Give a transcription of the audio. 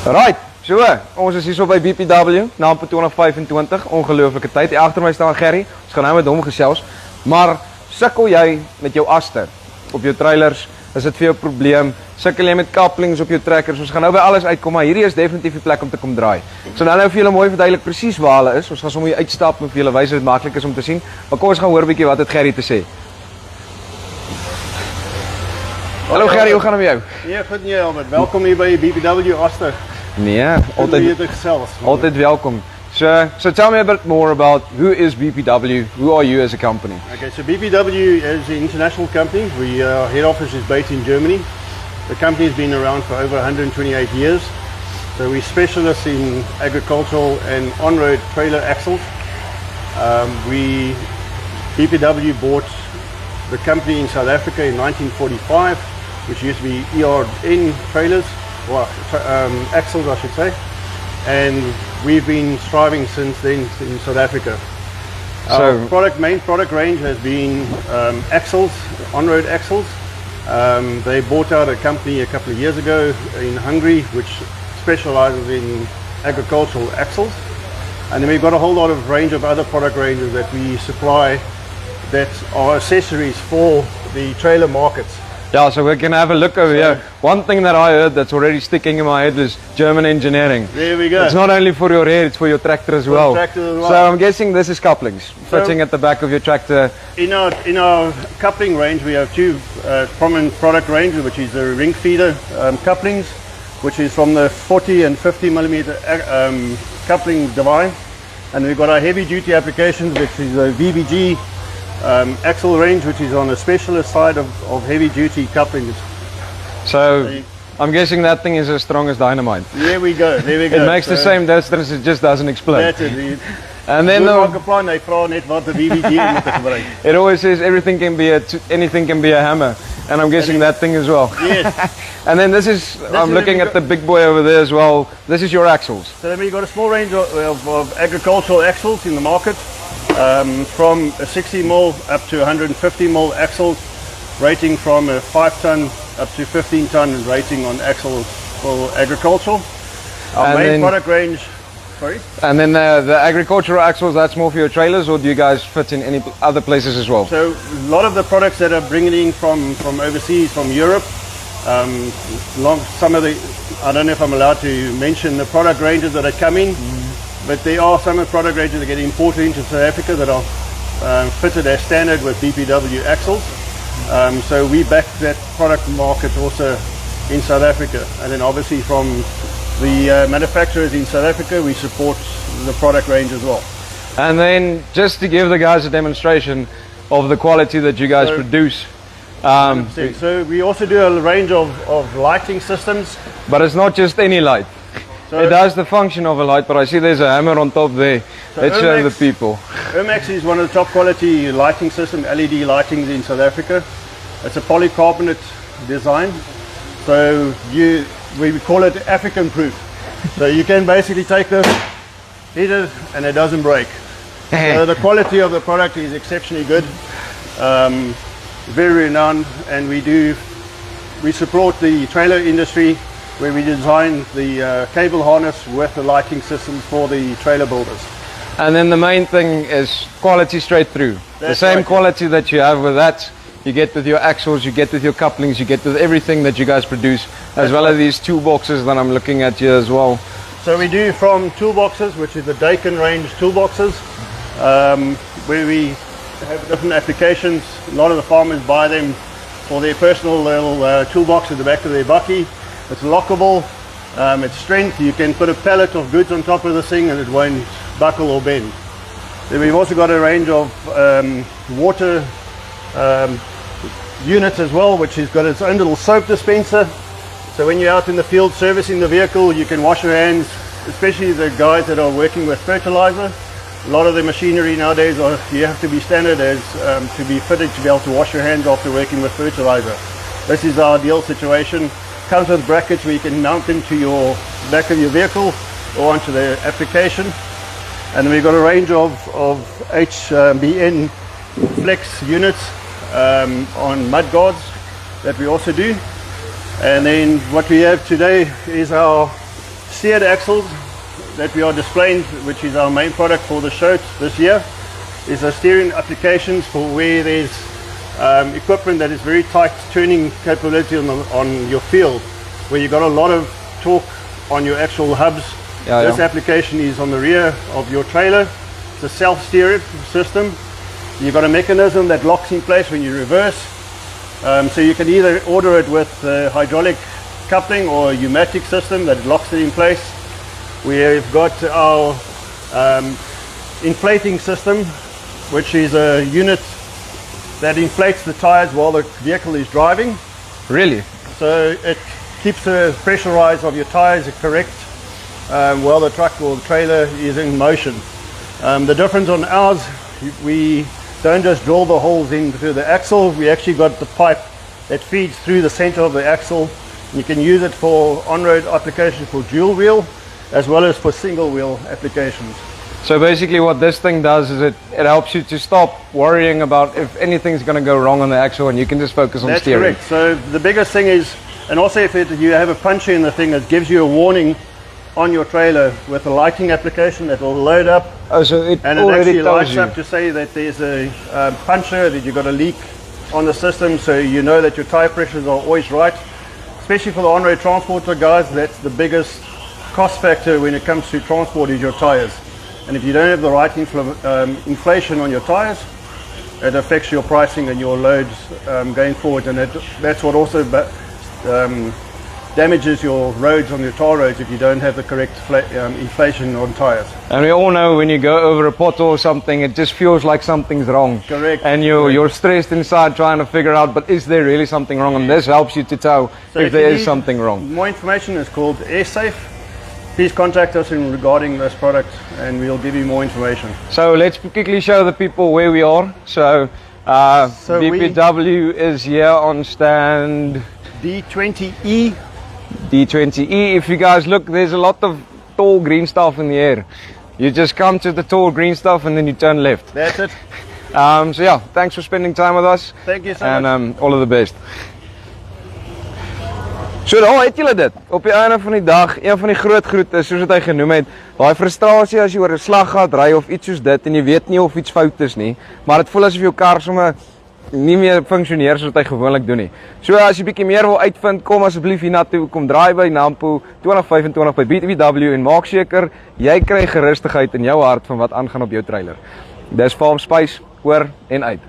Right, so ons is hier so by BPW, Nampo 2025, ongelooflike tyd. Hier agter my staan Gerry, ons gaan nou met hom gesels. Maar sukkel jy met jou aste op jou trailers? Is dit vir jou 'n probleem? Sukkel jy met couplings op jou trekkers? Ons gaan nou by alles uitkom, maar hierdie is definitief die plek om te kom draai. Ek sal nou vir julle mooi verduidelik presies waar hulle is. Ons gaan sommer hier uitstap en vir julle wys dat dit maklik is om te sien. Maar kom ons gaan hoor 'n bietjie wat het Gerry te sê. Hallo Gerry, hoe gaan het met jou? Ja, goed nie, Albert. Welkom hier by BPW Axles. Nee, altijd welkom. So tell me a bit more about who is BPW, who are you as a company? Okay, so BPW is an international company. Our head office is based in Germany. The company has been around for over 128 years. So we specialize in agricultural and on-road trailer axles. BPW bought the company in South Africa in 1945, which used to be ERN trailers, or axles I should say, and we've been striving since then in South Africa. Our main product range has been axles, on-road axles. They bought out a company a couple of years ago in Hungary which specializes in agricultural axles, and then we've got a whole lot of range of other product ranges that we supply that are accessories for the trailer markets. Yeah, so we can have a look over here. One thing that I heard that's already sticking in my head is German engineering. There we go. It's not only for your head, it's for your tractor as well. So I'm guessing this is couplings, fitting at the back of your tractor. In our coupling range, we have two prominent product ranges, which is the ring feeder couplings, which is from the 40 and 50 millimeter coupling device. And we've got our heavy duty applications, which is a VBG axle range, which is on the specialist side of heavy duty couplings. So I'm guessing that thing is as strong as dynamite. There we go, there we go. It makes the same distance, it just doesn't explode. That's it. And then it always says everything can be anything can be a hammer, and I'm guessing that thing as well. Yes. And then I'm looking at the big boy over there as well. This is your axles. So then we've got a small range of agricultural axles in the market. From a 60 mil up to 150 mil axles, rating from a 5 ton up to 15 ton rating on axles for agricultural. Our main product range, sorry? And then the agricultural axles, that's more for your trailers, or do you guys fit in any other places as well? So a lot of the products that are bringing in from overseas, from Europe, some of the, I don't know if I'm allowed to mention the product ranges that are coming. But there are some product ranges that get imported into South Africa that are fitted as standard with BPW axles. So we back that product market also in South Africa. And then obviously from the manufacturers in South Africa, we support the product range as well. And then just to give the guys a demonstration of the quality that you guys produce. So we also do a range of lighting systems. But it's not just any light. It does the function of a light, but I see there's a hammer on top there. Let's show the people. Ermax is one of the top quality lighting system, LED lighting in South Africa. It's a polycarbonate design. So we call it African proof. So you can basically take this, hit it, and it doesn't break. So the quality of the product is exceptionally good. Very renowned, and we support the trailer industry, where we design the cable harness with the lighting systems for the trailer builders. And then the main thing is quality straight through. The same quality that you have with that, you get with your axles, you get with your couplings, you get with everything that you guys produce, as well as these toolboxes that I'm looking at here as well. So we do from toolboxes, which is the Dakin range toolboxes, where we have different applications. A lot of the farmers buy them for their personal little toolbox at the back of their bucky. It's lockable, it's strength. You can put a pallet of goods on top of this thing and it won't buckle or bend. Then we've also got a range of water units as well, which has got its own little soap dispenser. So when you're out in the field servicing the vehicle, you can wash your hands, especially the guys that are working with fertilizer. A lot of the machinery nowadays you have to be standard to be fitted to be able to wash your hands after working with fertilizer. This is our ideal situation. Comes with brackets where you can mount them to your back of your vehicle or onto the application. And then we've got a range of HBN flex units on mud guards that we also do. And then what we have today is our steered axles that we are displaying, which is our main product for the show this year, is a steering applications for where there's equipment that is very tight turning capability on your field, where you got a lot of torque on your actual hubs. This application is on the rear of your trailer. It's a self-steered system. You've got a mechanism that locks in place when you reverse. So you can either order it with hydraulic coupling or a pneumatic system that locks it in place. We've got our inflating system, which is a unit that inflates the tires while the vehicle is driving. Really? So it keeps the pressure rise of your tires correct while the truck or the trailer is in motion. The difference on ours, we don't just drill the holes into the axle, we actually got the pipe that feeds through the center of the axle. You can use it for on-road applications for dual wheel as well as for single wheel applications. So basically what this thing does is it helps you to stop worrying about if anything's going to go wrong on the axle, and you can just focus on steering. That's correct. So the biggest thing is, and also if you have a puncher in the thing, that gives you a warning on your trailer with a lighting application that will load up. Oh, so it and it already actually tells lights you up to say that there's a puncture, that you've got a leak on the system, so you know that your tire pressures are always right. Especially for the on-road transporter guys, that's the biggest cost factor when it comes to transport is your tires. And if you don't have the right inflation on your tires, it affects your pricing and your loads going forward. And that's what also damages your roads on your tar roads if you don't have the correct inflation on tires. And we all know when you go over a pothole or something, it just feels like something's wrong. Correct. And you're stressed inside trying to figure out, but is there really something wrong? And this helps you to tell if there is something wrong. More information is called AirSafe. Please contact us regarding this product and we'll give you more information. So let's quickly show the people where we are. So, BPW is here on stand D20E. D20E. If you guys look, there's a lot of tall green stuff in the air. You just come to the tall green stuff and then you turn left. That's it. So yeah, thanks for spending time with us. Thank you so much. And all of the best. So daar het julle dit. Op die einde van die dag, een van die groot is, soos wat hy genoem het, daai frustrasie as jy oor 'n slaggat ry of iets soos dit en jy weet nie of iets fout is nie, maar dit voel asof jou kar sommer nie meer funksioneer soos wat hy gewoonlik doen nie. So as jy bietjie meer wil uitvind, kom asseblief hiernatoe, kom draai by Nampo 2025 by BPW en maak seker jy kry gerustigheid in jou hart van wat aangaan op jou trailer. Dis Farmspace, oor en uit.